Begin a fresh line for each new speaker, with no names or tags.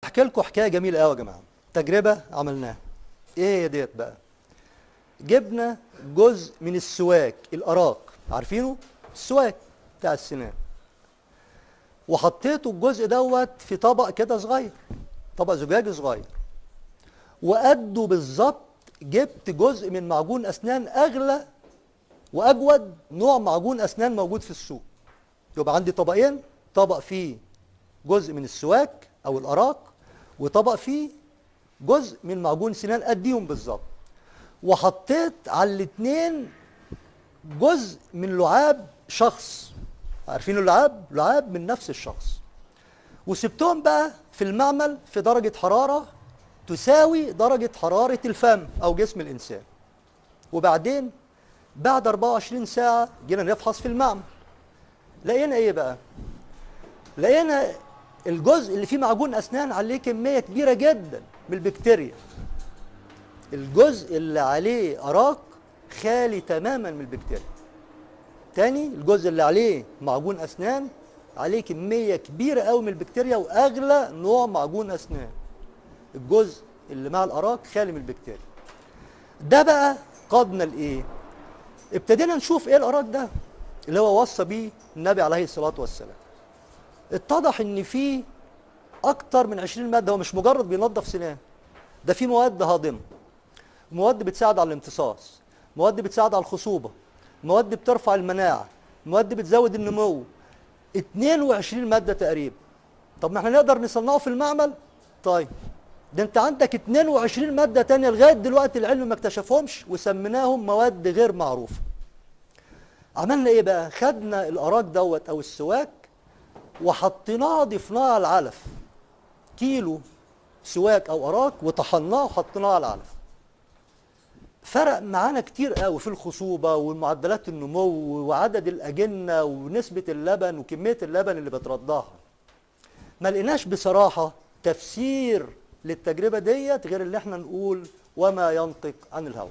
احكي لكم حكايه جميله قوي يا جماعه. تجربه عملناها. ايه هي ديت بقى؟ جبنا جزء من السواك الاراك، عارفينه؟ السواك بتاع السنان، وحطيته الجزء دوت في طبق كده صغير، طبق زجاجي صغير، وقده بالظبط جبت جزء من معجون اسنان اغلى واجود نوع معجون اسنان موجود في السوق. يبقى عندي طبقين، طبق فيه جزء من السواك او الاراك، وطبق فيه جزء من معجون سنان قديهم بالظبط، وحطيت على الاثنين جزء من لعاب شخص. عارفين اللعاب؟ لعاب من نفس الشخص. وسبتهم بقى في المعمل في درجة حرارة تساوي درجة حرارة الفم أو جسم الإنسان. وبعدين بعد 24 ساعة جينا نفحص في المعمل. لقينا إيه بقى؟ لقينا الجزء اللي فيه معجون أسنان عليه كمية كبيرة جدا من البكتيريا. الجزء اللي عليه أراك خالي تماما من البكتيريا. تاني، الجزء اللي عليه معجون أسنان عليه كمية كبيرة قوي من البكتيريا وأغلى نوع معجون أسنان. الجزء اللي مع الأراك خالي من البكتيريا. ده بقى قادنا لإيه؟ ابتدينا نشوف إيه الأراك ده اللي هو وصى بيه النبي عليه الصلاة والسلام. اتضح إن فيه أكتر من 20 مادة. هو مش مجرد بينظف سنان، ده فيه مواد هاضمة، مواد بتساعد على الامتصاص، مواد بتساعد على الخصوبة، مواد بترفع المناعة، مواد بتزود النمو. 22 مادة تقريبا. طب ما احنا نقدر نصنعه في المعمل؟ طيب ده انت عندك 22 مادة تانية لغاية دلوقتي العلم ما اكتشفهمش وسميناهم مواد غير معروفة. عملنا ايه بقى؟ خدنا الأراك دوت او السواك وحطيناه، ضفناه على العلف، كيلو سواك او أراك وطحناه وحطيناه على العلف. فرق معانا كتير قوي في الخصوبة ومعدلات النمو وعدد الأجنة ونسبة اللبن وكمية اللبن اللي بترضعها. ما لقيناش بصراحة تفسير للتجربة ديت غير اللي احنا نقول وما ينطق عن الهوى.